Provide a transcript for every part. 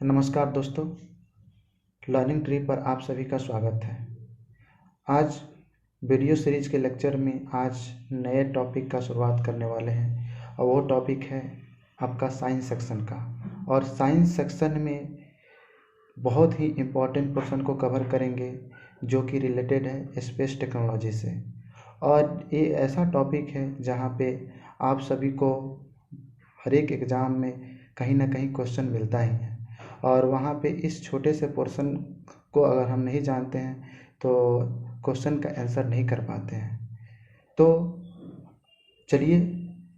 नमस्कार दोस्तों, learning tree पर आप सभी का स्वागत है। आज वीडियो सीरीज के लेक्चर में आज नए टॉपिक का शुरुआत करने वाले हैं और वो टॉपिक है आपका साइंस सेक्शन का। और साइंस सेक्शन में बहुत ही इम्पोर्टेंट पोर्शन को कवर करेंगे जो कि रिलेटेड है स्पेस टेक्नोलॉजी से। और ये ऐसा टॉपिक है जहाँ पे आप सभी को हर एक एग्ज़ाम में कहीं ना कहीं क्वेश्चन मिलता ही है, और वहाँ पे इस छोटे से पोर्शन को अगर हम नहीं जानते हैं तो क्वेश्चन का आंसर नहीं कर पाते हैं। तो चलिए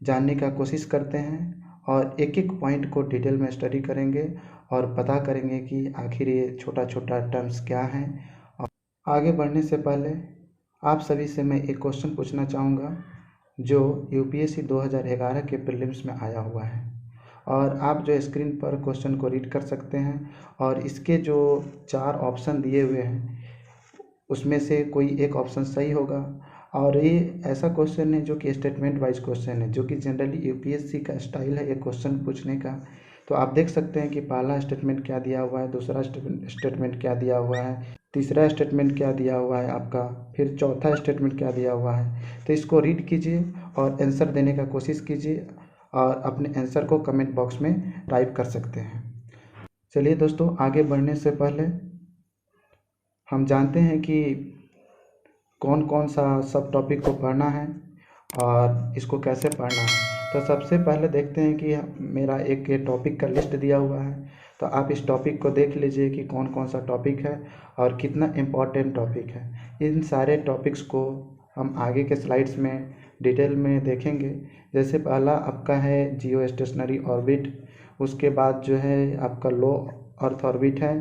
जानने का कोशिश करते हैं और एक एक पॉइंट को डिटेल में स्टडी करेंगे और पता करेंगे कि आखिर ये छोटा छोटा टर्म्स क्या हैं। और आगे बढ़ने से पहले आप सभी से मैं एक क्वेश्चन पूछना चाहूँगा जो यूपीएससी 2011 के प्रीलिम्स में आया हुआ है, और आप जो स्क्रीन पर क्वेश्चन को रीड कर सकते हैं। और इसके जो 4 ऑप्शन दिए हुए हैं उसमें से कोई एक ऑप्शन सही होगा। और ये ऐसा क्वेश्चन है जो कि स्टेटमेंट वाइज क्वेश्चन है, जो कि जनरली यूपीएससी का स्टाइल है एक क्वेश्चन पूछने का। तो आप देख सकते हैं कि पहला स्टेटमेंट क्या दिया हुआ है, दूसरा स्टेटमेंट क्या दिया हुआ है, तीसरा स्टेटमेंट क्या दिया हुआ है आपका, फिर चौथा स्टेटमेंट क्या दिया हुआ है। तो इसको रीड कीजिए और आंसर देने का कोशिश कीजिए और अपने आंसर को कमेंट बॉक्स में टाइप कर सकते हैं। चलिए दोस्तों, आगे बढ़ने से पहले हम जानते हैं कि कौन कौन सा सब टॉपिक को पढ़ना है और इसको कैसे पढ़ना है। तो सबसे पहले देखते हैं कि मेरा एक टॉपिक का लिस्ट दिया हुआ है, तो आप इस टॉपिक को देख लीजिए कि कौन कौन सा टॉपिक है और कितना इम्पोर्टेंट टॉपिक है। इन सारे टॉपिक्स को हम आगे के स्लाइड्स में डिटेल में देखेंगे। जैसे पहला आपका है जियो स्टेशनरी ऑर्बिट, उसके बाद जो है आपका लो अर्थ ऑर्बिट है,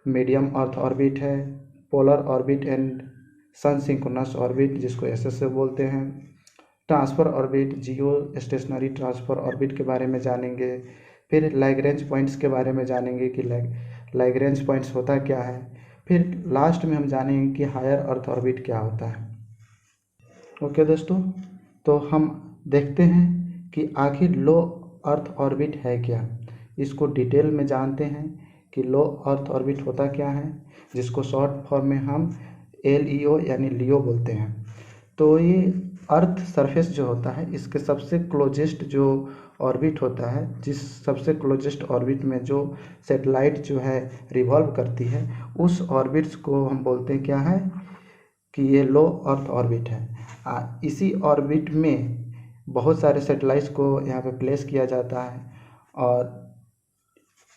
मीडियम अर्थ ऑर्बिट है, polar orbit and sun synchronous orbit जिसको एसएसए बोलते हैं, transfer orbit, geostationary transfer orbit के बारे में जानेंगे। फिर लैग्रेंज पॉइंट्स के बारे में जानेंगे कि लैग्रेंज पॉइंट्स होता क्या है। फिर लास्ट में हम जानेंगे कि हायर अर्थ ऑर्बिट क्या होता है। ओके दोस्तों, तो हम देखते हैं कि आखिर लो अर्थ ऑर्बिट है क्या। इसको डिटेल में जानते हैं कि लो अर्थ ऑर्बिट होता क्या है, जिसको शॉर्ट फॉर्म में हम LEO यानी लियो बोलते हैं। तो ये अर्थ सरफेस जो होता है इसके सबसे क्लोजेस्ट जो ऑर्बिट होता है, जिस सबसे क्लोजेस्ट ऑर्बिट में जो सैटेलाइट जो है रिवॉल्व करती है, उस ऑर्बिट्स को हम बोलते हैं क्या है कि ये लो अर्थ ऑर्बिट है। इसी ऑर्बिट में बहुत सारे सैटेलाइट्स को यहाँ पे प्लेस किया जाता है और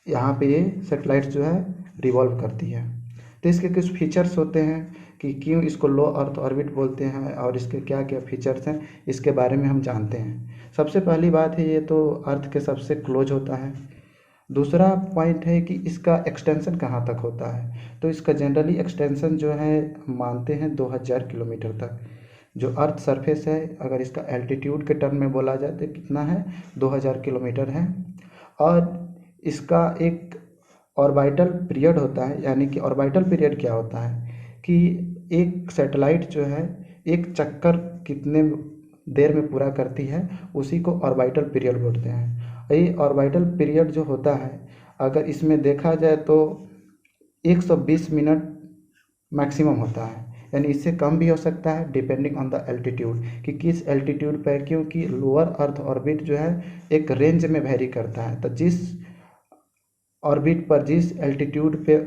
यहाँ पे ये सैटेलाइट्स जो है रिवॉल्व करती है। तो इसके कुछ फीचर्स होते हैं कि क्यों इसको लो अर्थ ऑर्बिट बोलते हैं और इसके क्या क्या फीचर्स हैं, इसके बारे में हम जानते हैं। सबसे पहली बात है, ये तो अर्थ के सबसे क्लोज होता है। दूसरा पॉइंट है कि इसका एक्सटेंशन कहाँ तक होता है। तो इसका जनरली एक्सटेंशन जो है मानते हैं 2000 किलोमीटर तक। जो अर्थ सरफेस है, अगर इसका एल्टीट्यूड के टर्म में बोला जाए तो कितना है, 2000 किलोमीटर है। और इसका एक ऑर्बिटल पीरियड होता है, यानी कि ऑर्बिटल पीरियड क्या होता है कि एक सैटेलाइट जो है एक चक्कर कितने देर में पूरा करती है, उसी को ऑर्बिटल पीरियड बोलते हैं। ये ऑर्बिटल पीरियड जो होता है, अगर इसमें देखा जाए तो 120 मिनट मैक्सिमम होता है, यानी इससे कम भी हो सकता है डिपेंडिंग ऑन द एल्टीट्यूड कि किस एल्टीट्यूड पर, क्योंकि लोअर अर्थ ऑर्बिट जो है एक रेंज में वेरी करता है। तो जिस ऑर्बिट पर, जिस एल्टीट्यूड पे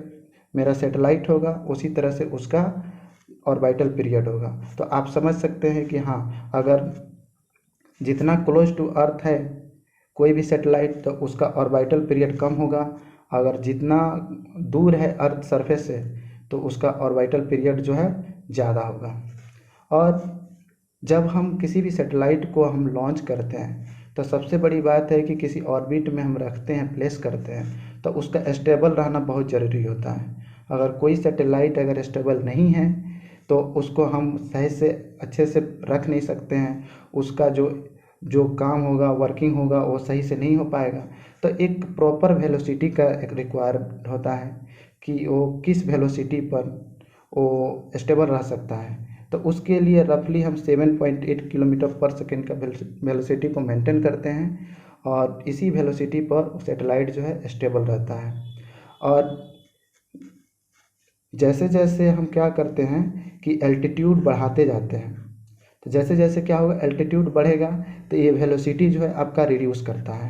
मेरा सैटेलाइट होगा, उसी तरह से उसका ऑर्बिटल पीरियड होगा। तो आप समझ सकते हैं कि हाँ, अगर जितना क्लोज टू अर्थ है कोई भी सैटेलाइट तो उसका ऑर्बिटल पीरियड कम होगा, अगर जितना दूर है अर्थ सरफेस से तो उसका ऑर्बिटल पीरियड जो है ज़्यादा होगा। और जब हम किसी भी सैटेलाइट को हम लॉन्च करते हैं तो सबसे बड़ी बात है कि किसी ऑर्बिट में हम रखते हैं, प्लेस करते हैं, तो उसका स्टेबल रहना बहुत ज़रूरी होता है। अगर कोई सैटेलाइट अगर स्टेबल नहीं है तो उसको हम सही से अच्छे से रख नहीं सकते हैं, उसका जो जो काम होगा, वर्किंग होगा, वो सही से नहीं हो पाएगा। तो एक प्रॉपर वेलोसिटी का एक रिक्वायर्ड होता है कि वो किस वेलोसिटी पर वो स्टेबल रह सकता है। तो उसके लिए रफली हम 7.8 किलोमीटर पर सेकेंड का वेलोसिटी को मेंटेन करते हैं और इसी वेलोसिटी पर सैटेलाइट जो है स्टेबल रहता है। और जैसे जैसे हम क्या करते हैं कि एल्टीट्यूड बढ़ाते जाते हैं, तो जैसे जैसे क्या होगा, एल्टीट्यूड बढ़ेगा तो ये वेलोसिटी जो है आपका रिड्यूस करता है।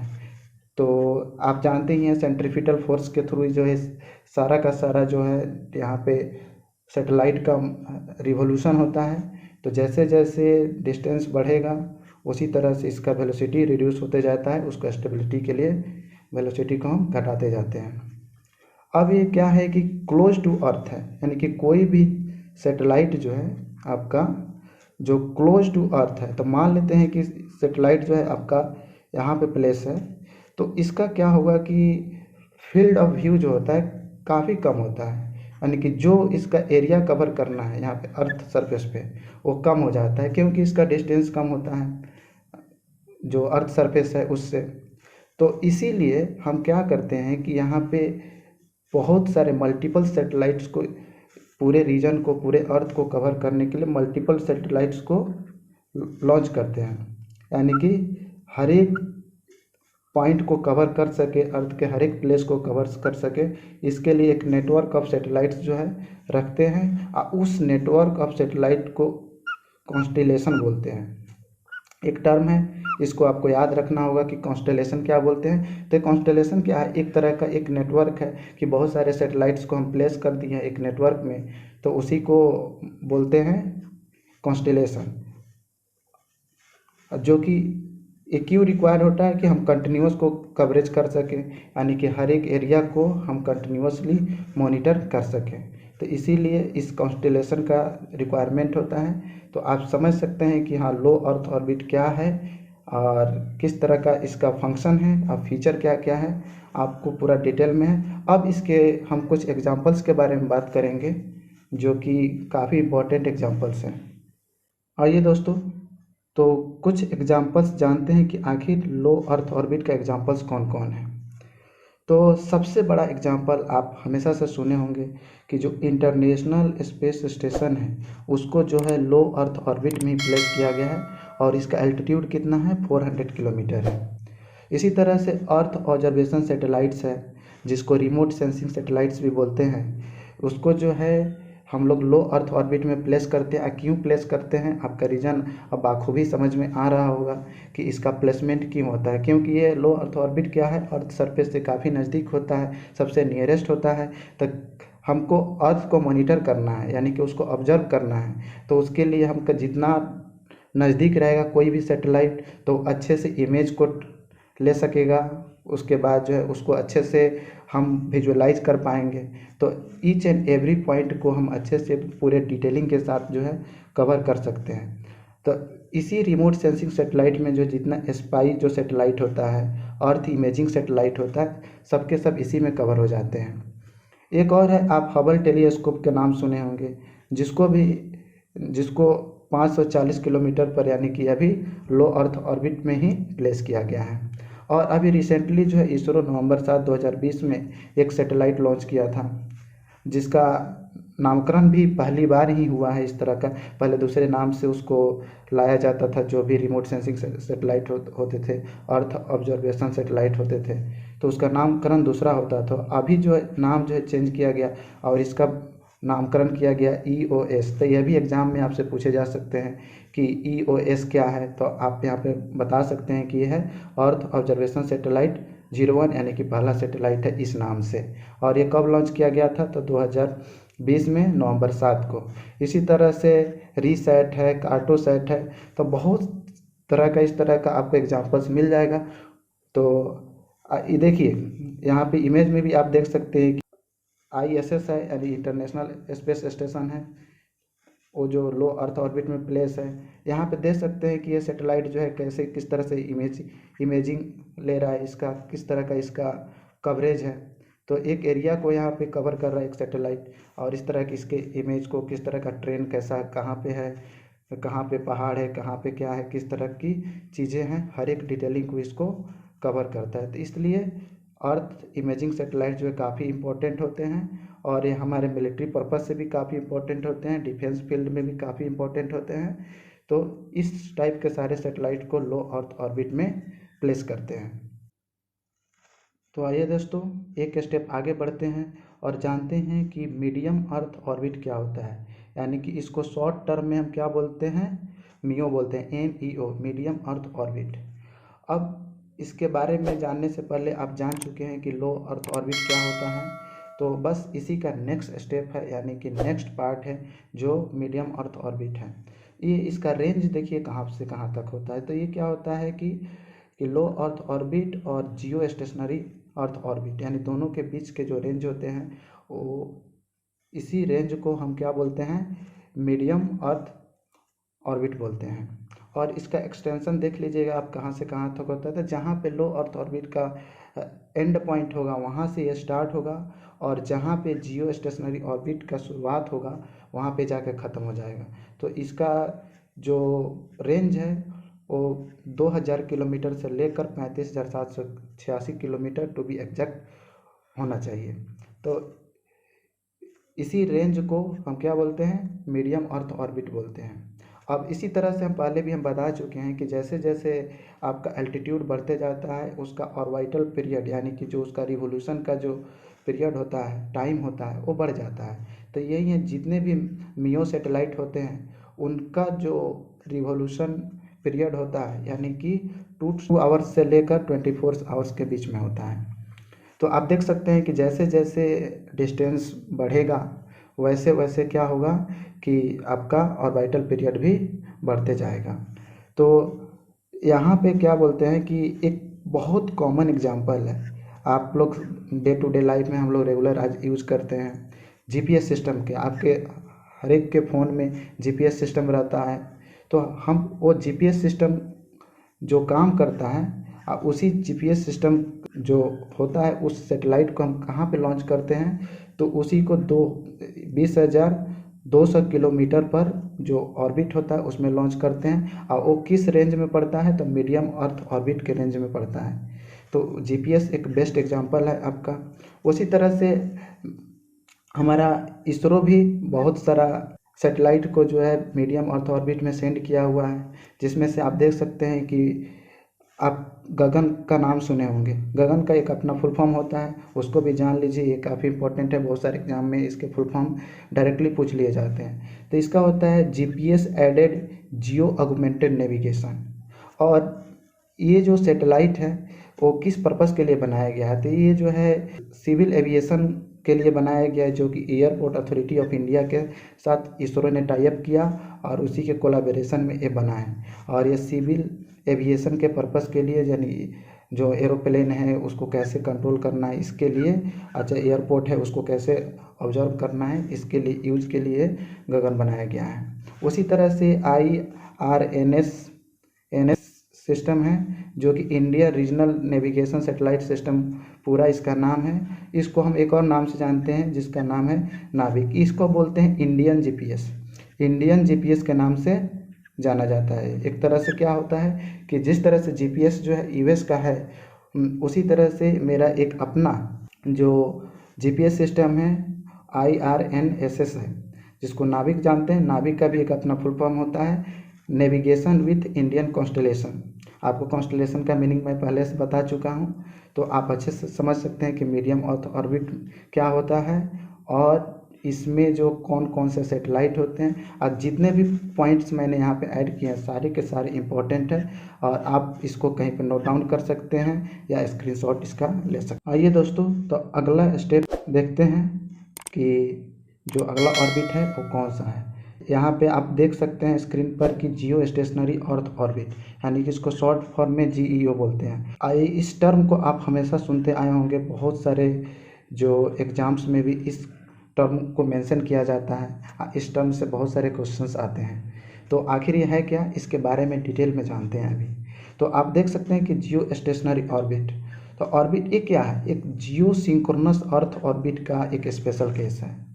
तो आप जानते ही हैं सेंट्रीफ्यूगल फोर्स के थ्रू जो है सारा का सारा जो है यहाँ पे सैटेलाइट का रिवोल्यूशन होता है। तो जैसे जैसे डिस्टेंस बढ़ेगा उसी तरह से इसका वेलोसिटी रिड्यूस होते जाता है, उसको स्टेबिलिटी के लिए वेलोसिटी को हम घटाते जाते हैं। अब ये क्या है कि क्लोज टू अर्थ है, यानी कि कोई भी सैटेलाइट जो है आपका जो क्लोज टू अर्थ है, तो मान लेते हैं कि सैटेलाइट जो है आपका यहाँ पे प्लेस है, तो इसका क्या होगा कि फील्ड ऑफ व्यू जो होता है काफ़ी कम होता है, यानी कि जो इसका एरिया कवर करना है यहाँ पे अर्थ सरफेस पे वो कम हो जाता है, क्योंकि इसका डिस्टेंस कम होता है जो अर्थ सरफेस है उससे। तो इसीलिए हम क्या करते हैं कि यहाँ पे बहुत सारे मल्टीपल सैटेलाइट्स को पूरे रीजन को, पूरे अर्थ को कवर करने के लिए मल्टीपल सैटेलाइट्स को लॉन्च करते हैं, यानी कि हर एक पॉइंट को कवर कर सके, अर्थ के हर एक प्लेस को कवर कर सके, इसके लिए एक नेटवर्क ऑफ सैटेलाइट्स जो है रखते हैं। और उस नेटवर्क ऑफ सैटेलाइट को कॉन्स्टेलेशन बोलते हैं। एक टर्म है, इसको आपको याद रखना होगा कि कॉन्स्टेलेशन क्या बोलते हैं। तो कॉन्स्टेलेशन क्या है, एक तरह का एक नेटवर्क है कि बहुत सारे सैटेलाइट्स को हम प्लेस कर दिए हैं एक नेटवर्क में, तो उसी को बोलते हैं कॉन्स्टेलेशन। जो कि एक क्यों रिक्वायर होता है कि हम कंटिन्यूस को कवरेज कर सकें, यानी कि हर एक एरिया को हम कंटिन्यूसली मॉनिटर कर सकें, तो इसीलिए इस कॉन्स्टेलेशन का रिक्वायरमेंट होता है। तो आप समझ सकते हैं कि हाँ, लो अर्थ ऑर्बिट क्या है और किस तरह का इसका फंक्शन है और फीचर क्या क्या है, आपको पूरा डिटेल में है। अब इसके हम कुछ एग्जांपल्स के बारे में बात करेंगे जो कि काफ़ी इम्पोर्टेंट एग्जांपल्स हैं। आइए दोस्तों, तो कुछ एग्जांपल्स जानते हैं कि आखिर लो अर्थ ऑर्बिट का एग्जांपल्स कौन कौन है। तो सबसे बड़ा एग्जांपल आप हमेशा से सुने होंगे कि जो इंटरनेशनल स्पेस स्टेशन है उसको जो है लो अर्थ ऑर्बिट में प्लेस किया गया है और इसका एल्टीट्यूड कितना है, 400 किलोमीटर है। इसी तरह से अर्थ ऑब्जर्वेशन सैटेलाइट्स है जिसको रिमोट सेंसिंग सैटेलाइट्स भी बोलते हैं, उसको जो है हम लोग लो अर्थ ऑर्बिट में प्लेस करते हैं। क्यों प्लेस करते हैं, आपका रीज़न अब बाखूबी समझ में आ रहा होगा कि इसका प्लेसमेंट क्यों होता है। क्योंकि ये लो अर्थ ऑर्बिट क्या है, अर्थ सरफेस से काफ़ी नज़दीक होता है, सबसे नियरेस्ट होता है। तो हमको अर्थ को मॉनिटर करना है, यानी कि उसको ऑब्जर्व करना है, तो उसके लिए हमको जितना नज़दीक रहेगा कोई भी सैटेलाइट तो अच्छे से इमेज को ले सकेगा, उसके बाद जो है उसको अच्छे से हम विजुअलाइज कर पाएंगे। तो ईच एंड एवरी पॉइंट को हम अच्छे से पूरे डिटेलिंग के साथ जो है कवर कर सकते हैं। तो इसी रिमोट सेंसिंग सैटेलाइट में जो जितना स्पाई जो सैटेलाइट होता है, अर्थ इमेजिंग सैटेलाइट होता है, सबके सब इसी में कवर हो जाते हैं। एक और है, आप हबल टेलीस्कोप के नाम सुने होंगे, जिसको 540 किलोमीटर पर, यानी कि अभी लो अर्थ ऑर्बिट में ही प्लेस किया गया है। और अभी रिसेंटली जो है इसरो नवंबर 7 2020 में एक सैटेलाइट लॉन्च किया था जिसका नामकरण भी पहली बार ही हुआ है इस तरह का। पहले दूसरे नाम से उसको लाया जाता था, जो भी रिमोट सेंसिंग सैटेलाइट होते थे, अर्थ ऑब्जर्वेशन सैटेलाइट होते थे, तो उसका नामकरण दूसरा होता था। अभी जो है नाम जो है चेंज किया गया और इसका नामकरण किया गया EOS। तो यह भी एग्ज़ाम में आपसे पूछे जा सकते हैं कि EOS क्या है, तो आप यहाँ पे बता सकते हैं कि यह है अर्थ ऑब्जर्वेशन सैटेलाइट 01, यानी कि पहला सैटेलाइट है इस नाम से। और ये कब लॉन्च किया गया था, तो 2020 में नवंबर 7 को। इसी तरह से रीसैट है, कार्टोसैट है, तो बहुत तरह का इस तरह का आपको एग्जांपल्स मिल जाएगा। तो ये देखिए यहाँ पे इमेज में भी आप देख सकते हैं कि ISS है, यानी इंटरनेशनल स्पेस स्टेशन है, वो जो लो अर्थ ऑर्बिट में प्लेस है। यहाँ पे देख सकते हैं कि ये सैटेलाइट जो है कैसे किस तरह से इमेजिंग ले रहा है, इसका किस तरह का इसका कवरेज है। तो एक एरिया को यहाँ पे कवर कर रहा है एक सैटेलाइट, और इस तरह की इसके इमेज को किस तरह का ट्रेन कैसा है, कहाँ पे है, कहाँ पे पहाड़ है, कहाँ पे क्या है, किस तरह की चीज़ें हैं, हर एक डिटेलिंग को इसको कवर करता है। तो इसलिए अर्थ इमेजिंग सैटेलाइट जो है काफ़ी इंपॉर्टेंट होते हैं और ये हमारे मिलिट्री पर्पस से भी काफ़ी इंपॉर्टेंट होते हैं, डिफेंस फील्ड में भी काफ़ी इंपॉर्टेंट होते हैं। तो इस टाइप के सारे सैटेलाइट को लो अर्थ ऑर्बिट में प्लेस करते हैं। तो आइए दोस्तों एक स्टेप आगे बढ़ते हैं और जानते हैं कि मीडियम अर्थ ऑर्बिट क्या होता है। यानी कि इसको शॉर्ट टर्म में हम क्या बोलते हैं, मीओ बोलते हैं, MEO, मीडियम अर्थ ऑर्बिट। अब इसके बारे में जानने से पहले आप जान चुके हैं कि लो अर्थ ऑर्बिट क्या होता है, तो बस इसी का नेक्स्ट स्टेप है, यानी कि नेक्स्ट पार्ट है जो मीडियम अर्थ ऑर्बिट है। ये इसका रेंज देखिए कहाँ से कहाँ तक होता है। तो ये क्या होता है कि लो अर्थ ऑर्बिट और जियो स्टेशनरी अर्थ ऑर्बिट, यानी दोनों के बीच के जो रेंज होते हैं वो, इसी रेंज को हम क्या बोलते हैं, मीडियम अर्थ ऑर्बिट बोलते हैं। और इसका एक्सटेंशन देख लीजिएगा आप कहाँ से कहाँ तक होता है। तो जहाँ पे लो अर्थ ऑर्बिट का एंड पॉइंट होगा वहाँ से ये स्टार्ट होगा, और जहाँ पे जियो स्टेशनरी ऑर्बिट का शुरुआत होगा वहाँ पे जाकर ख़त्म हो जाएगा। तो इसका जो रेंज है वो 2000 किलोमीटर से लेकर 35,786 किलोमीटर टू बी एग्जैक्ट होना चाहिए। तो इसी रेंज को हम क्या बोलते हैं, मीडियम अर्थ ऑर्बिट बोलते हैं। अब इसी तरह से हम पहले भी हम बता चुके हैं कि जैसे जैसे आपका एल्टीट्यूड बढ़ते जाता है उसका ऑर्बिटल पीरियड, यानी कि जो उसका रिवोल्यूशन का जो पीरियड होता है, टाइम होता है, वो बढ़ जाता है। तो यही है, जितने भी मियो सैटेलाइट होते हैं उनका जो रिवोल्यूशन पीरियड होता है यानी कि 2 आवर्स से लेकर 24 आवर्स के बीच में होता है। तो आप देख सकते हैं कि जैसे जैसे डिस्टेंस बढ़ेगा वैसे वैसे क्या होगा कि आपका ऑर्बिटल पीरियड भी बढ़ते जाएगा। तो यहाँ पे क्या बोलते हैं कि एक बहुत कॉमन एग्जांपल है, आप लोग डे टू डे लाइफ में हम लोग रेगुलर आज यूज़ करते हैं GPS सिस्टम के। आपके हर एक के फ़ोन में GPS सिस्टम रहता है। तो हम वो GPS सिस्टम जो काम करता है उसी GPS सिस्टम जो होता है उस सैटेलाइट को हम कहाँ पे लॉन्च करते हैं, तो उसी को 20,200 किलोमीटर पर जो ऑर्बिट होता है उसमें लॉन्च करते हैं। और वो किस रेंज में पड़ता है, तो मीडियम अर्थ ऑर्बिट के रेंज में पड़ता है। तो GPS एक बेस्ट एग्जांपल है आपका। उसी तरह से हमारा इसरो भी बहुत सारा सैटेलाइट को जो है मीडियम अर्थ ऑर्बिट में सेंड किया हुआ है, जिसमें से आप देख सकते हैं कि आप गगन का नाम सुने होंगे। गगन का एक अपना फुल फॉर्म होता है, उसको भी जान लीजिए, ये काफ़ी इंपॉर्टेंट है। बहुत सारे एग्जाम में इसके फुल फॉर्म डायरेक्टली पूछ लिए जाते हैं। तो इसका होता है GPS added geo augmented navigation. और ये जो सैटेलाइट है वो किस पर्पस के लिए बनाया गया है, तो ये जो है सिविल एविएशन के लिए बनाया गया है, जो कि एयरपोर्ट अथॉरिटी ऑफ इंडिया के साथ इसरो ने टाई अप किया और उसी के कोलाबोरेशन में ये बना है। और ये सिविल एविएशन के पर्पस के लिए, यानी जो एरोप्लेन है उसको कैसे कंट्रोल करना है इसके लिए, अच्छा एयरपोर्ट है उसको कैसे ऑब्जर्व करना है, इसके लिए यूज के लिए गगन बनाया गया है। उसी तरह से IRNS सिस्टम है, जो कि India regional navigation satellite system पूरा इसका नाम है। इसको हम एक और नाम से जानते हैं जिसका नाम है नाविक। इसको बोलते हैं इंडियन GPS के नाम से जाना जाता है। एक तरह से क्या होता है कि जिस तरह से GPS जो है US का है, उसी तरह से मेरा एक अपना जो GPS सिस्टम है IRNSS है, जिसको नाविक जानते हैं। नाविक का भी एक अपना फुल फॉर्म होता है नेविगेशन विथ इंडियन कॉन्स्टलेशन। आपको कॉन्स्टलेशन का मीनिंग मैं पहले से बता चुका हूँ, तो आप अच्छे से समझ सकते हैं कि मीडियम अर्थ ऑर्बिट क्या होता है और इसमें जो कौन कौन से सैटेलाइट होते हैं। और जितने भी पॉइंट्स मैंने यहाँ पे ऐड किए हैं सारे के सारे इम्पोर्टेंट है, और आप इसको कहीं पर नोट डाउन कर सकते हैं या स्क्रीनशॉट इसका ले सकते हैं। आइए दोस्तों, तो अगला स्टेप देखते हैं कि जो अगला ऑर्बिट है वो कौन सा है। यहाँ पे आप देख सकते हैं स्क्रीन पर कि जियो स्टेशनरी अर्थ ऑर्बिट, यानी कि इसको शॉर्ट फॉर्म में GEO बोलते हैं। इस टर्म को आप हमेशा सुनते आए होंगे, बहुत सारे जो एग्जाम्स में भी इस टर्म को मेंशन किया जाता है। इस टर्म से बहुत सारे क्वेश्चंस आते हैं। तो आखिर ये है क्या, इसके बारे में डिटेल में जानते हैं अभी। तो आप देख सकते हैं कि जियो स्टेशनरी ऑर्बिट, तो ऑर्बिट ये क्या है, एक जियो सिंक्रोनस अर्थ ऑर्बिट का एक स्पेशल केस है।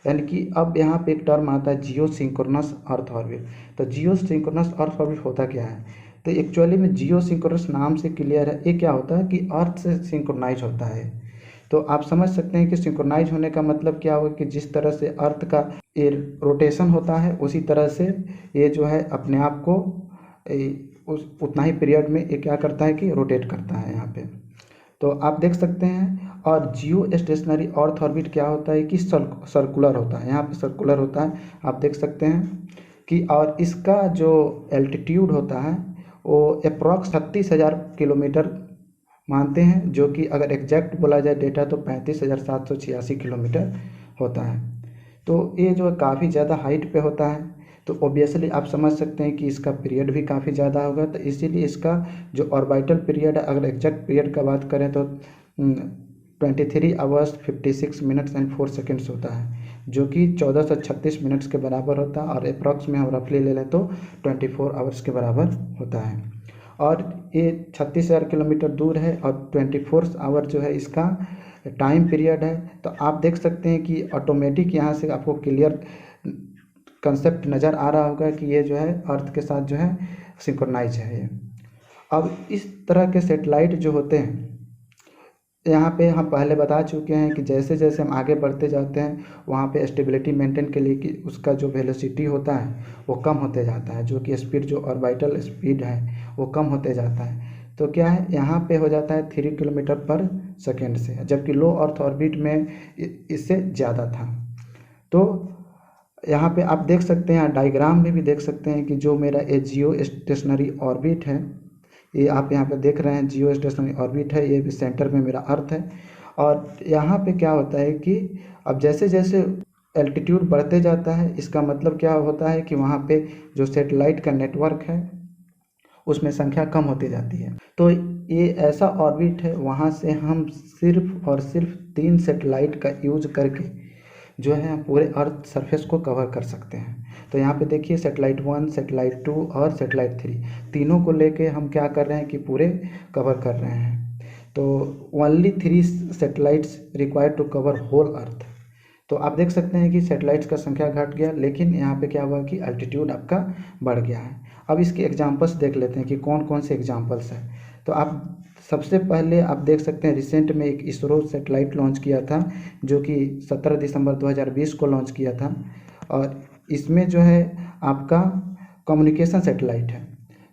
यानी कि अब यहाँ पे एक टर्म आता है जियो सिंक्रोनस अर्थ ऑर्बिट। तो जियो सिंक्रोनस अर्थ ऑर्बिट होता क्या है, तो एक्चुअली में जियो सिंक्रोनस नाम से क्लियर है, ये क्या होता है कि अर्थ से सिंक्रोनाइज होता है। तो आप समझ सकते हैं कि सिंक्रोनाइज होने का मतलब क्या होगा कि जिस तरह से अर्थ का ये रोटेशन होता है उसी तरह से ये जो है अपने आप को उतना ही पीरियड में ये क्या करता है कि रोटेट करता है यहाँ पे। तो आप देख सकते हैं। और जियो स्टेशनरी अर्थ ऑर्बिट क्या होता है कि सर्कुलर होता है, यहाँ पे सर्कुलर होता है, आप देख सकते हैं कि। और इसका जो एल्टीट्यूड होता है वो अप्रॉक्स 36,000 किलोमीटर मानते हैं, जो कि अगर एग्जैक्ट बोला जाए डेटा तो 35,786 किलोमीटर होता है। तो ये जो काफ़ी ज़्यादा हाइट पे होता है, तो ऑब्वियसली आप समझ सकते हैं कि इसका पीरियड भी काफ़ी ज़्यादा होगा। तो इसीलिए इसका जो ऑर्बिटल पीरियड है, अगर एग्जैक्ट पीरियड का बात करें तो 23 आवर्स 56 मिनट्स एंड 4 सेकेंड्स होता है, जो कि 1436 मिनट्स के बराबर होता है। और अप्रॉक्स में हम रफली ले लें तो 24 आवर्स के बराबर होता है। और ये 36,000 किलोमीटर दूर है और 24 आवर जो है इसका टाइम पीरियड है। तो आप देख सकते हैं कि ऑटोमेटिक यहाँ से आपको क्लियर कंसेप्ट नज़र आ रहा होगा कि ये जो है अर्थ के साथ जो है सिंक्रोनाइज है ये। अब इस तरह के सेटेलाइट जो होते हैं, यहाँ पे हम पहले बता चुके हैं कि जैसे जैसे हम आगे बढ़ते जाते हैं वहाँ पे स्टेबिलिटी मेंटेन के लिए कि उसका जो वेलोसिटी होता है वो कम होते जाता है, जो कि स्पीड जो ऑर्बिटल स्पीड है वो कम होते जाता है। तो क्या है, यहाँ पे हो जाता है 3 किलोमीटर पर सेकेंड से, जबकि लो अर्थ ऑर्बिट में इससे ज़्यादा था। तो यहाँ पे आप देख सकते हैं, डायग्राम में भी देख सकते हैं कि जो मेरा ये जियो स्टेशनरी ऑर्बिट है, ये आप यहाँ पे देख रहे हैं जियो स्टेशनरी ऑर्बिट है, ये भी सेंटर में मेरा अर्थ है। और यहाँ पे क्या होता है कि अब जैसे जैसे एल्टीट्यूड बढ़ते जाता है, इसका मतलब क्या होता है कि वहाँ पे जो सेटेलाइट का नेटवर्क है उसमें संख्या कम होती जाती है। तो ये ऐसा ऑर्बिट है, वहाँ से हम सिर्फ और सिर्फ 3 सेटेलाइट का यूज करके जो है पूरे अर्थ सरफेस को कवर कर सकते हैं। तो यहाँ पे देखिए सेटेलाइट 1, सेटेलाइट 2 और सेटेलाइट 3, तीनों को लेके हम क्या कर रहे हैं कि पूरे कवर कर रहे हैं। तो only 3 satellites required to cover whole earth. तो आप देख सकते हैं कि सेटेलाइट्स का संख्या घट गया, लेकिन यहाँ पे क्या हुआ कि अल्टीट्यूड आपका बढ़ गया है। अब इसके एग्जांपल्स देख लेते हैं कि कौन कौन से एग्जांपल्स हैं। तो आप सबसे पहले आप देख सकते हैं रिसेंट में एक इसरो सेटेलाइट लॉन्च किया था, जो कि 17 दिसंबर 2020 को लॉन्च किया था। और इसमें जो है आपका कम्युनिकेशन सेटेलाइट है।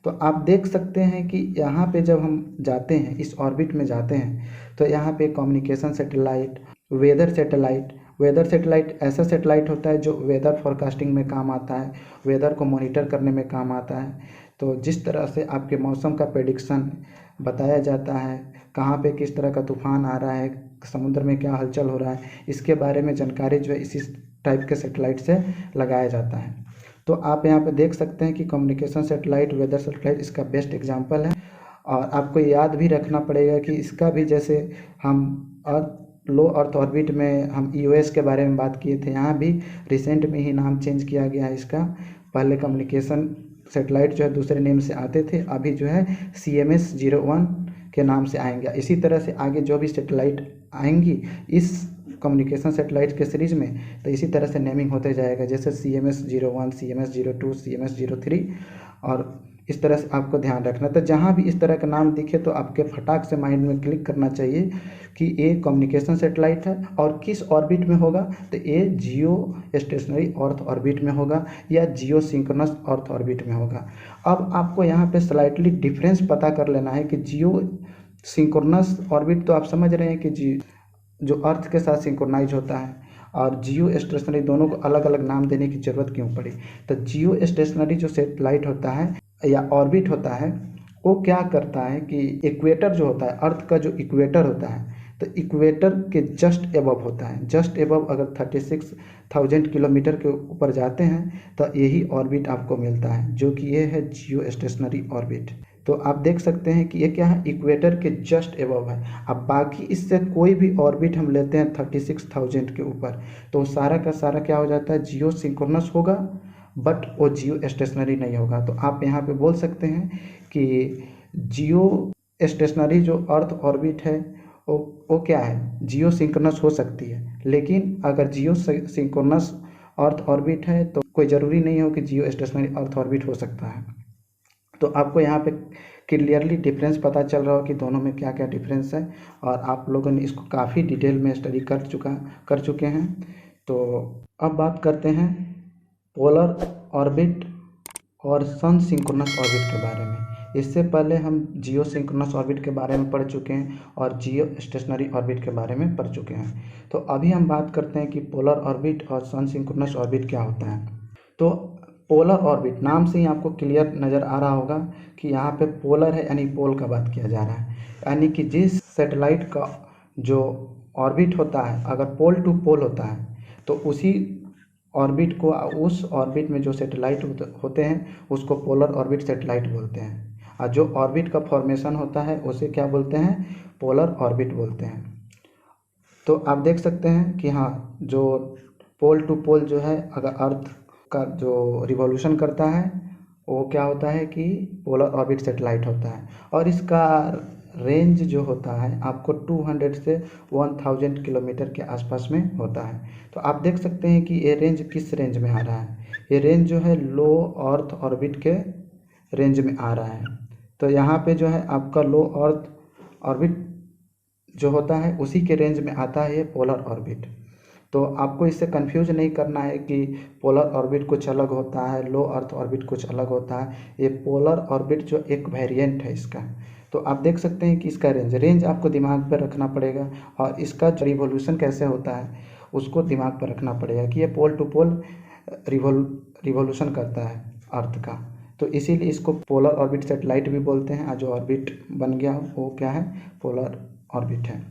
तो आप देख सकते हैं कि यहाँ पे जब हम जाते हैं, इस ऑर्बिट में जाते हैं, तो यहाँ पे कम्युनिकेशन सेटेलाइट, वेदर सेटेलाइट ऐसा सेटेलाइट होता है जो वेदर फोरकास्टिंग में काम आता है, वेदर को मॉनिटर करने में काम आता है। तो जिस तरह से आपके मौसम का प्रेडिक्शन बताया जाता है, कहाँ पे किस तरह का तूफान आ रहा है, समुद्र में क्या हलचल हो रहा है, इसके बारे में जानकारी जो है इसी टाइप के सेटेलाइट से लगाया जाता है। तो आप यहाँ पे देख सकते हैं कि कम्युनिकेशन सेटेलाइट, वेदर सेटेलाइट इसका बेस्ट एग्जांपल है। और आपको याद भी रखना पड़ेगा कि इसका भी जैसे हम लो अर्थ ऑर्बिट में हम EOS के बारे में बात किए थे, यहाँ भी रिसेंट में ही नाम चेंज किया गया है इसका। पहले कम्युनिकेशन सेटेलाइट जो है दूसरे नेम से आते थे, अभी जो है CMS-01 के नाम से आएंगे। इसी तरह से आगे जो भी सेटेलाइट आएंगी इस कम्युनिकेशन सेटेलाइट के सीरीज़ में, तो इसी तरह से नेमिंग होते जाएगा, जैसे CMS-01, CMS-02, CMS-03, और इस तरह से आपको ध्यान रखना। तो जहाँ भी इस तरह का नाम दिखे तो आपके फटाक से माइंड में क्लिक करना चाहिए कि ये कम्युनिकेशन सेटेलाइट है और किस ऑर्बिट में होगा। तो ये जियो स्टेशनरी अर्थ ऑर्बिट में होगा या जियो सिंक्रोनस अर्थ ऑर्बिट में होगा। अब आपको यहाँ पे स्लाइटली डिफरेंस पता कर लेना है कि जियो सिंक्रोनस ऑर्बिट तो आप समझ रहे हैं कि जो अर्थ के साथ सिंक्रोनाइज होता है, और जियो स्टेशनरी दोनों को अलग अलग नाम देने की ज़रूरत क्यों पड़ी। तो जियो स्टेशनरी जो सेटेलाइट होता है या ऑर्बिट होता है, वो क्या करता है कि इक्वेटर जो होता है, अर्थ का जो इक्वेटर होता है, तो इक्वेटर के जस्ट एबव होता है। जस्ट एबव अगर 36,000 किलोमीटर के ऊपर जाते हैं तो यही ऑर्बिट आपको मिलता है, जो कि ये है जियो स्टेशनरी ऑर्बिट। तो आप देख सकते हैं कि ये क्या है, इक्वेटर के जस्ट एबव है। अब बाकी इससे कोई भी ऑर्बिट हम लेते हैं 36,000 के ऊपर, तो सारा का सारा क्या हो जाता है, जियो सिंक्रोनस होगा, बट वो जियो स्टेशनरी नहीं होगा। तो आप यहाँ पे बोल सकते हैं कि जियो स्टेशनरी जो अर्थ ऑर्बिट है वो क्या है, जियो सिंक्रोनस हो सकती है। लेकिन अगर जियो सिंक्रोनस अर्थ ऑर्बिट है तो कोई ज़रूरी नहीं हो कि जियो स्टेशनरी अर्थ ऑर्बिट हो सकता है। तो आपको यहाँ पे क्लियरली डिफरेंस पता चल रहा हो कि दोनों में क्या क्या डिफरेंस है, और आप लोगों ने इसको काफ़ी डिटेल में स्टडी कर चुके हैं। तो अब बात करते हैं पोलर ऑर्बिट और सन सिंक्रोनस ऑर्बिट के बारे में। इससे पहले हम जियो सिंक्रोनस ऑर्बिट के बारे में पढ़ चुके हैं और जियो स्टेशनरी ऑर्बिट के बारे में पढ़ चुके हैं। तो अभी हम बात करते हैं कि पोलर ऑर्बिट और सन सिंक्रोनस ऑर्बिट क्या होता है। तो पोलर ऑर्बिट नाम से ही आपको क्लियर नज़र आ रहा होगा कि यहाँ पे पोलर है, यानी पोल का बात किया जा रहा है, यानी कि जिस सैटेलाइट का जो ऑर्बिट होता है अगर पोल टू पोल होता है तो उसी ऑर्बिट को, उस ऑर्बिट में जो सैटेलाइट होते हैं उसको पोलर ऑर्बिट सैटेलाइट बोलते हैं, और जो ऑर्बिट का फॉर्मेशन होता है उसे क्या बोलते हैं, पोलर ऑर्बिट बोलते हैं। तो आप देख सकते हैं कि हाँ, जो पोल टू पोल जो है अगर अर्थ का जो रिवॉल्यूशन करता है वो क्या होता है कि पोलर ऑर्बिट सैटेलाइट होता है, और इसका रेंज जो होता है आपको 200 से 1000 किलोमीटर के आसपास में होता है। तो आप देख सकते हैं कि ये रेंज किस रेंज में आ रहा है, ये रेंज जो है लो अर्थ ऑर्बिट के रेंज में आ रहा है। तो यहाँ पे जो है आपका लो अर्थ ऑर्बिट जो होता है उसी के रेंज में आता है ये पोलर ऑर्बिट। तो आपको इससे कंफ्यूज नहीं करना है कि पोलर ऑर्बिट कुछ अलग होता है, लो अर्थ ऑर्बिट कुछ अलग होता है। ये पोलर ऑर्बिट जो एक वेरिएंट है इसका। तो आप देख सकते हैं कि इसका रेंज आपको दिमाग पर रखना पड़ेगा, और इसका रिवॉल्यूशन कैसे होता है उसको दिमाग पर रखना पड़ेगा कि ये पोल टू पोल रिवॉल्यूशन करता है अर्थ का। तो इसीलिए इसको पोलर ऑर्बिट सैटेलाइट भी बोलते हैं, और जो ऑर्बिट बन गया वो क्या है, पोलर ऑर्बिट है।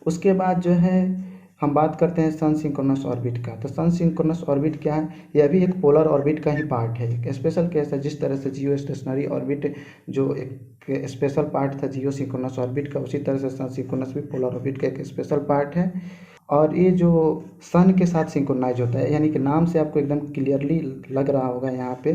उसके बाद जो है हम बात करते हैं सन सिंक्रोनस ऑर्बिट का। तो सन सिंक्रोनस ऑर्बिट क्या है, यह भी एक पोलर ऑर्बिट का ही पार्ट है, एक स्पेशल केस है। जिस तरह से जियो स्टेशनरी ऑर्बिट जो एक स्पेशल पार्ट था जियो सिंक्रोनस ऑर्बिट का, उसी तरह से सन सिंक्रोनस भी पोलर ऑर्बिट का एक स्पेशल पार्ट है। और ये जो सन के साथ सिंक्रोनाइज होता है, यानी कि नाम से आपको एकदम क्लियरली लग रहा होगा यहाँ पे,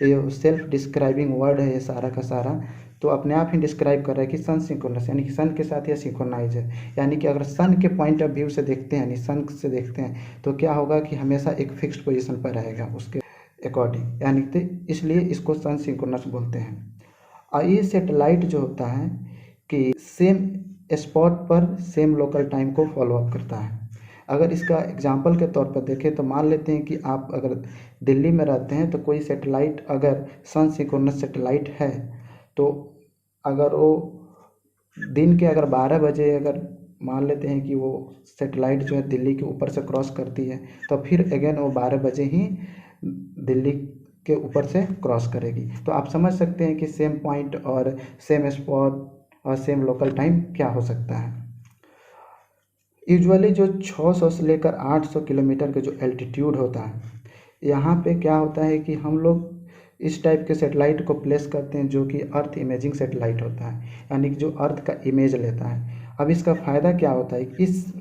ये सेल्फ डिस्क्राइबिंग वर्ड है ये सारा का सारा। तो अपने आप ही डिस्क्राइब कर रहा है कि सन सिंक्रोनस, यानी कि सन के साथ यह सिंक्रोनाइज है। यानी कि अगर सन के पॉइंट ऑफ व्यू से देखते हैं, यानी सन से देखते हैं तो क्या होगा कि हमेशा एक फिक्स्ड पोजीशन पर रहेगा उसके अकॉर्डिंग, यानी कि इसलिए इसको सन सिंक्रोनस बोलते हैं। और ये सैटेलाइट जो होता है कि सेम स्पॉट पर सेम लोकल टाइम को फॉलो अप करता है। अगर इसका एग्जांपल के तौर पर देखें तो मान लेते हैं कि आप अगर दिल्ली में रहते हैं तो कोई सैटेलाइट अगर सन सिंक्रोनस सैटेलाइट है, तो अगर वो दिन के अगर 12 बजे अगर मान लेते हैं कि वो सैटेलाइट जो है दिल्ली के ऊपर से क्रॉस करती है, तो फिर अगेन वो 12 बजे ही दिल्ली के ऊपर से क्रॉस करेगी। तो आप समझ सकते हैं कि सेम पॉइंट और सेम स्पॉट और सेम लोकल टाइम क्या हो सकता है। यूजुअली जो 600 से लेकर 800 किलोमीटर का जो एल्टीट्यूड होता है, यहाँ पे क्या होता है कि हम लोग इस टाइप के सैटेलाइट को प्लेस करते हैं जो कि अर्थ इमेजिंग सैटेलाइट होता है, यानी कि जो अर्थ का इमेज लेता है। अब इसका फ़ायदा क्या होता है, इस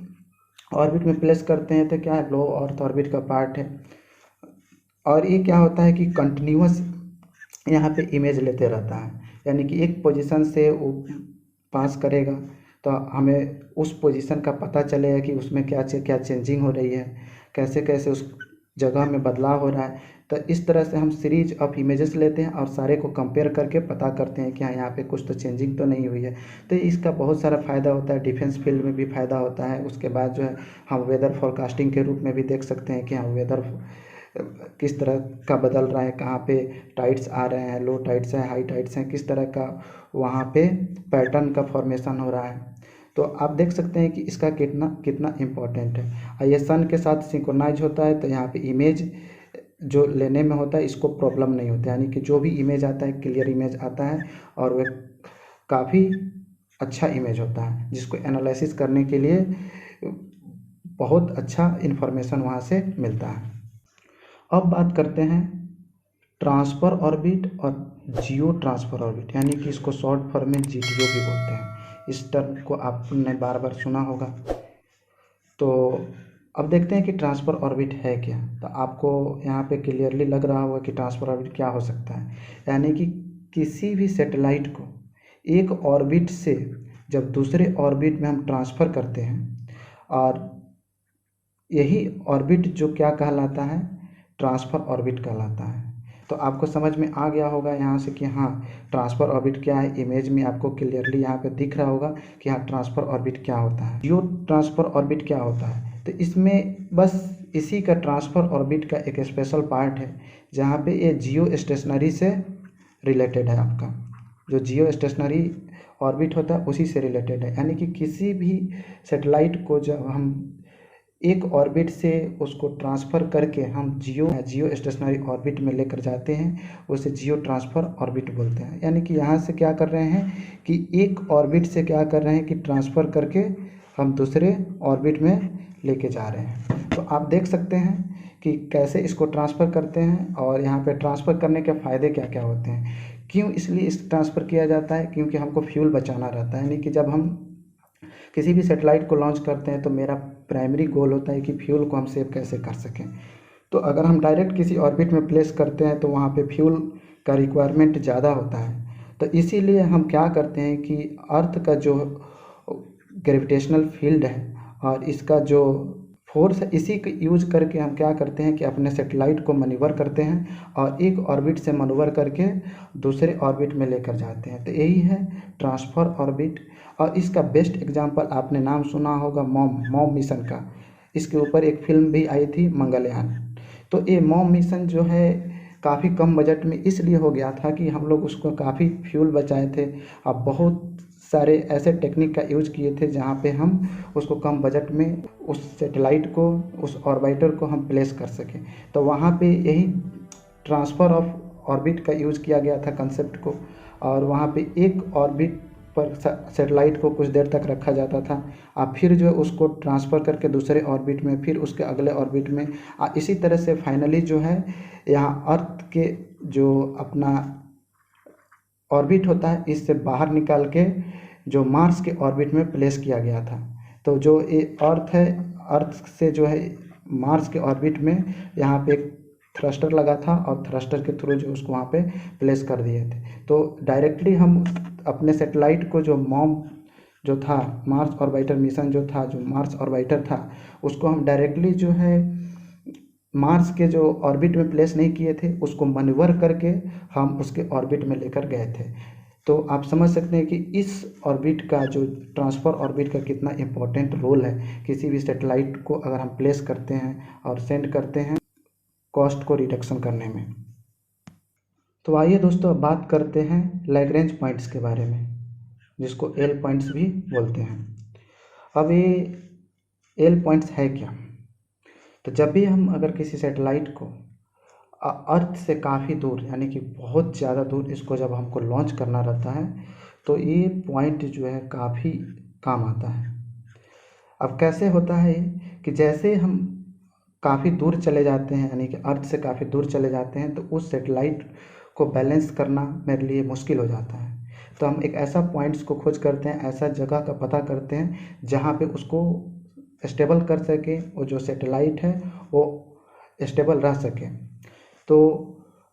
ऑर्बिट में प्लेस करते हैं तो क्या है, लो अर्थ ऑर्बिट का पार्ट है, और ये क्या होता है कि कंटिन्यूअस यहाँ पे इमेज लेते रहता है, यानी कि एक पोजीशन से वो पास करेगा तो हमें उस पोजीशन का पता चलेगा कि उसमें क्या चेंजिंग हो रही है, कैसे कैसे उस जगह में बदलाव हो रहा है। तो इस तरह से हम सीरीज ऑफ इमेजेस लेते हैं और सारे को कंपेयर करके पता करते हैं कि हाँ यहाँ पे कुछ तो चेंजिंग तो नहीं हुई है। तो इसका बहुत सारा फ़ायदा होता है, डिफेंस फील्ड में भी फ़ायदा होता है। उसके बाद जो है हम वेदर फोरकास्टिंग के रूप में भी देख सकते हैं कि हाँ वेदर किस तरह का बदल रहा है, कहाँ पे टाइड्स आ रहे हैं, लो टाइड्स हैं, हाई टाइड्स हैं, किस तरह का वहाँ पे पैटर्न का फॉर्मेशन हो रहा है। तो आप देख सकते हैं कि इसका कितना इम्पोर्टेंट है। और ये सन के साथ सिंक्रोनाइज होता है तो यहाँ पे इमेज जो लेने में होता है इसको प्रॉब्लम नहीं होता है, यानी कि जो भी इमेज आता है क्लियर इमेज आता है और वह काफ़ी अच्छा इमेज होता है, जिसको एनालिसिस करने के लिए बहुत अच्छा इन्फॉर्मेशन वहाँ से मिलता है। अब बात करते हैं ट्रांसफ़र ऑर्बिट और जियो ट्रांसफ़र ऑर्बिट, यानी कि इसको शॉर्ट फॉर्म में जीटीओ भी बोलते हैं। इस टर्म को आपने बार बार सुना होगा। तो अब देखते हैं कि ट्रांसफ़र ऑर्बिट है क्या। तो आपको यहाँ पे क्लियरली लग रहा होगा कि ट्रांसफ़र ऑर्बिट क्या हो सकता है, यानी कि किसी भी सैटेलाइट को एक ऑर्बिट से जब दूसरे ऑर्बिट में हम ट्रांसफ़र करते हैं, और यही ऑर्बिट जो क्या कहलाता है, ट्रांसफ़र ऑर्बिट कहलाता है। तो आपको समझ में आ गया होगा यहाँ से कि हाँ ट्रांसफ़र ऑर्बिट क्या है। इमेज में आपको क्लियरली यहाँ पे दिख रहा होगा कि हाँ ट्रांसफ़र ऑर्बिट क्या होता है, जियो ट्रांसफ़र ऑर्बिट क्या होता है। तो इसमें बस इसी का ट्रांसफ़र ऑर्बिट का एक स्पेशल पार्ट है, जहाँ पे ये जियो स्टेशनरी से रिलेटेड है, आपका जो जियो स्टेशनरी ऑर्बिट होता है उसी से रिलेटेड है। यानी कि किसी भी सैटेलाइट को जब हम एक ऑर्बिट से उसको ट्रांसफ़र करके हम जियो स्टेशनरी ऑर्बिट में लेकर जाते हैं, उसे जियो ट्रांसफ़र ऑर्बिट बोलते हैं। यानी कि यहाँ से क्या कर रहे हैं कि एक ऑर्बिट से क्या कर रहे हैं कि ट्रांसफ़र करके हम दूसरे ऑर्बिट में लेके जा रहे हैं। तो आप देख सकते हैं कि कैसे इसको ट्रांसफ़र करते हैं और यहाँ पे ट्रांसफ़र करने के फ़ायदे क्या क्या होते हैं। क्यों इसलिए इस ट्रांसफ़र किया जाता है, क्योंकि हमको फ्यूल बचाना रहता है। यानी कि जब हम किसी भी सेटेलाइट को लॉन्च करते हैं तो मेरा प्राइमरी गोल होता है कि फ्यूल को हम सेव कैसे कर सकें। तो अगर हम डायरेक्ट किसी ऑर्बिट में प्लेस करते हैं तो वहाँ पे फ्यूल का रिक्वायरमेंट ज़्यादा होता है। तो इसीलिए हम क्या करते हैं कि अर्थ का जो ग्रेविटेशनल फील्ड है और इसका जो फोर्स है, इसी को यूज करके हम क्या करते हैं कि अपने सेटेलाइट को मनूवर करते हैं और एक ऑर्बिट से मनूवर करके दूसरे ऑर्बिट में लेकर जाते हैं। तो यही है ट्रांसफ़र ऑर्बिट। और इसका बेस्ट एग्जांपल आपने नाम सुना होगा मॉम मिशन का। इसके ऊपर एक फिल्म भी आई थी मंगलयान। तो ये मॉम मिशन जो है काफ़ी कम बजट में इसलिए हो गया था कि हम लोग उसको काफ़ी फ्यूल बचाए थे और बहुत सारे ऐसे टेक्निक का यूज किए थे जहाँ पे हम उसको कम बजट में उस सैटेलाइट को, उस ऑर्बिटर को हम प्लेस कर सकें। तो वहाँ पे यही ट्रांसफ़र ऑफ ऑर्बिट का यूज़ किया गया था कंसेप्ट को। और वहाँ पे एक ऑर्बिट पर सैटेलाइट को कुछ देर तक रखा जाता था और फिर जो है उसको ट्रांसफ़र करके दूसरे ऑर्बिट में, फिर उसके अगले ऑर्बिट में, इसी तरह से फाइनली जो है यहाँ अर्थ के जो अपना ऑर्बिट होता है इससे बाहर निकाल के जो मार्स के ऑर्बिट में प्लेस किया गया था। तो जो ये अर्थ है, अर्थ से जो है मार्स के ऑर्बिट में यहाँ पे एक थ्रस्टर लगा था और थ्रस्टर के थ्रू जो उसको वहाँ पे प्लेस कर दिए थे। तो डायरेक्टली हम अपने सेटेलाइट को जो था मार्स ऑर्बिटर मिशन जो था, जो मार्स ऑर्बिटर था, उसको हम डायरेक्टली जो है मार्स के जो ऑर्बिट में प्लेस नहीं किए थे, उसको मनूवर करके हम उसके ऑर्बिट में लेकर गए थे। तो आप समझ सकते हैं कि इस ऑर्बिट का जो ट्रांसफ़र ऑर्बिट का कितना इम्पोर्टेंट रोल है किसी भी सैटेलाइट को अगर हम प्लेस करते हैं और सेंड करते हैं कॉस्ट को रिडक्शन करने में। तो आइए दोस्तों अब बात करते हैं लैग्रेंज पॉइंट्स के बारे में, जिसको एल पॉइंट्स भी बोलते हैं। अब ये एल पॉइंट्स है क्या? तो जब भी हम अगर किसी सैटेलाइट को अर्थ से काफ़ी दूर, यानी कि बहुत ज़्यादा दूर इसको जब हमको लॉन्च करना रहता है तो ये पॉइंट जो है काफ़ी काम आता है। अब कैसे होता है कि जैसे हम काफ़ी दूर चले जाते हैं, यानी कि अर्थ से काफ़ी दूर चले जाते हैं, तो उस सैटेलाइट को बैलेंस करना मेरे लिए मुश्किल हो जाता है। तो हम एक ऐसा पॉइंट्स को खोज करते हैं, ऐसा जगह का पता करते हैं जहाँ पे उसको स्टेबल कर सके, वो जो सैटेलाइट है वो स्टेबल रह सके। तो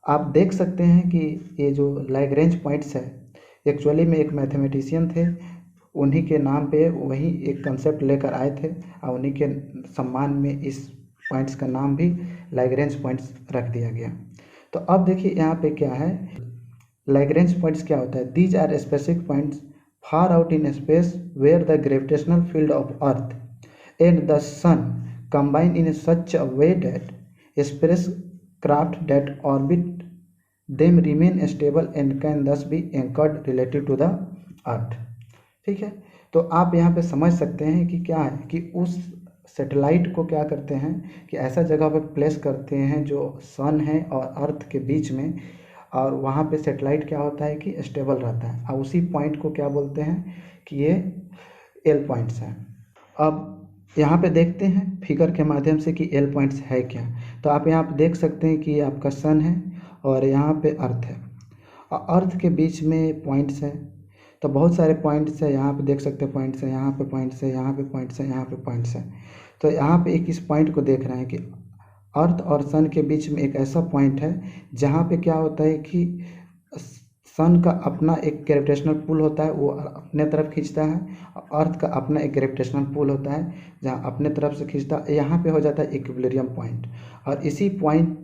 आप देख सकते हैं कि ये जो लैग्रेंज पॉइंट्स है, एक्चुअली में एक मैथमेटिशियन थे, उन्हीं के नाम पे वही एक कंसेप्ट लेकर आए थे और उन्हीं के सम्मान में इस पॉइंट्स का नाम भी लैग्रेंज पॉइंट्स रख दिया गया। तो अब देखिए यहाँ पे क्या है, लैग्रेंज पॉइंट्स क्या होता है। These are specific points far out in space where the gravitational field of earth and the sun combine in such a way that spacecraft that orbit them remain stable and can thus be anchored relative to the earth। ठीक है, तो आप यहाँ पे समझ सकते हैं कि क्या है कि उस सैटेलाइट को क्या करते हैं कि ऐसा जगह पे प्लेस करते हैं जो सन है और अर्थ के बीच में, और वहाँ पे सैटेलाइट क्या होता है कि स्टेबल रहता है, और उसी पॉइंट को क्या बोलते हैं कि ये एल पॉइंट्स हैं। अब यहाँ पे देखते हैं फिगर के माध्यम से कि एल पॉइंट्स है क्या। तो आप यहाँ पे देख सकते हैं कि आपका सन है और यहाँ पे अर्थ है और अर्थ के बीच में पॉइंट्स हैं। तो बहुत सारे पॉइंट्स है, यहाँ पे देख सकते हैं पॉइंट्स है, यहाँ पे पॉइंट्स है, यहाँ पे पॉइंट्स है, यहाँ पे पॉइंट्स है। तो यहाँ पे एक इस पॉइंट को देख रहे हैं कि अर्थ और सन के बीच में एक ऐसा पॉइंट है जहाँ पे क्या होता है कि सन का अपना एक ग्रेविटेशनल पुल होता है, वो अपने तरफ खींचता है, अर्थ का अपना एक ग्रेविटेशनल पुल होता है जहाँ अपने तरफ से खींचता है। यहाँ पे हो जाता है इक्विलिब्रियम पॉइंट, और इसी पॉइंट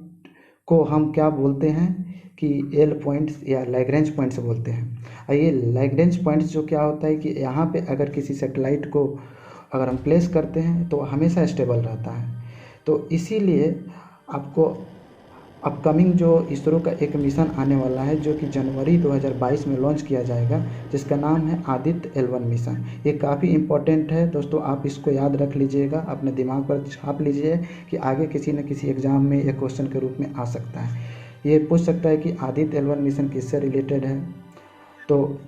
को हम क्या बोलते हैं कि एल पॉइंट्स या लैग्रेंज पॉइंट्स बोलते हैं। और ये लैग्रेंज पॉइंट्स जो क्या होता है कि यहाँ पे अगर किसी सैटेलाइट को अगर हम प्लेस करते हैं तो हमेशा स्टेबल रहता है। तो इसीलिए आपको अपकमिंग जो इसरो का एक मिशन आने वाला है जो कि जनवरी 2022 में लॉन्च किया जाएगा, जिसका नाम है आदित्य L1 मिशन। ये काफ़ी इम्पोर्टेंट है दोस्तों, आप इसको याद रख लीजिएगा, अपने दिमाग पर छाप लीजिए कि आगे किसी न किसी एग्ज़ाम में ये क्वेश्चन के रूप में आ सकता है। ये पूछ सकता है कि आदित्य L1 मिशन किससे रिलेटेड है, तो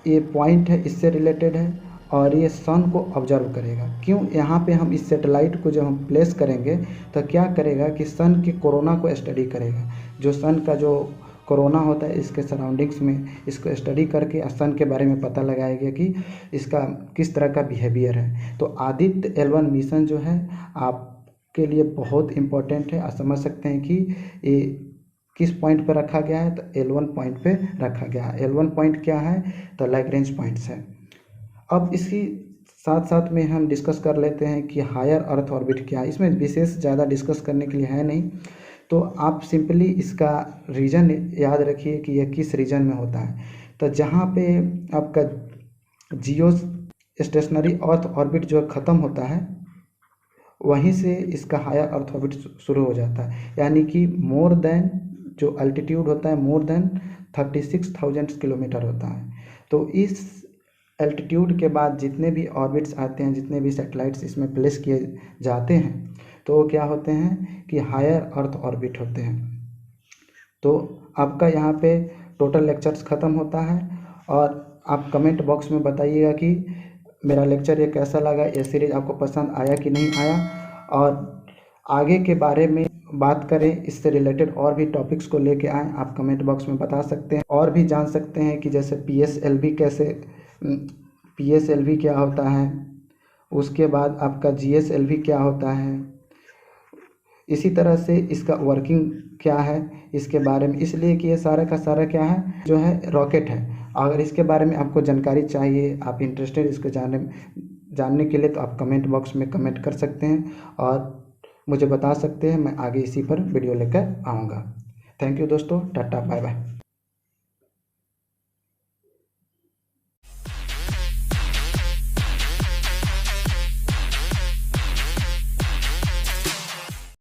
ये पॉइंट है इससे रिलेटेड है और ये सन को ऑब्जर्व करेगा। क्यों? यहाँ पे हम इस सैटेलाइट को जब हम प्लेस करेंगे तो क्या करेगा कि सन के कोरोना को स्टडी करेगा। जो सन का जो कोरोना होता है इसके सराउंडिंग्स में इसको स्टडी करके सन के बारे में पता लगाएगा कि इसका किस तरह का बिहेवियर है। तो आदित्य L1 मिशन जो है आपके लिए बहुत इम्पोर्टेंट है। आप समझ सकते हैं कि ये किस पॉइंट पर रखा गया है, तो L1 पॉइंट पे रखा गया है। L1 पॉइंट क्या है, तो लैग्रेंज पॉइंट्स है। अब इसी साथ साथ में हम डिस्कस कर लेते हैं कि हायर अर्थ ऑर्बिट क्या है। इसमें विशेष ज़्यादा डिस्कस करने के लिए है नहीं, तो आप सिंपली इसका रीजन याद रखिए कि यह किस रीजन में होता है। तो जहाँ पे आपका जियो स्टेशनरी अर्थ ऑर्बिट जो ख़त्म होता है वहीं से इसका हायर अर्थ ऑर्बिट शुरू हो जाता है, यानी कि मोर देन जो अल्टीट्यूड होता है मोर देन 36,000 किलोमीटर होता है। तो इस एल्टीट्यूड के बाद जितने भी ऑर्बिट्स आते हैं, जितने भी सैटेलाइट्स इसमें प्लेस किए जाते हैं, तो वो क्या होते हैं कि हायर अर्थ ऑर्बिट होते हैं। तो आपका यहाँ पे टोटल लेक्चर्स ख़त्म होता है और आप कमेंट बॉक्स में बताइएगा कि मेरा लेक्चर ये कैसा लगा, ये सीरीज़ आपको पसंद आया कि नहीं आया, और आगे के बारे में बात करें, इससे रिलेटेड और भी टॉपिक्स को लेके आएँ, आप कमेंट बॉक्स में बता सकते हैं। और भी जान सकते हैं कि जैसे PSLV क्या होता है, उसके बाद आपका GSLV क्या होता है, इसी तरह से इसका वर्किंग क्या है इसके बारे में। इसलिए कि ये सारा का सारा क्या है, जो है रॉकेट है। अगर इसके बारे में आपको जानकारी चाहिए, आप इंटरेस्टेड इसको जानने के लिए, तो आप कमेंट बॉक्स में कमेंट कर सकते हैं और मुझे बता सकते हैं। मैं आगे इसी पर वीडियो लेकर आऊँगा। थैंक यू दोस्तों, टाटा बाय बाय।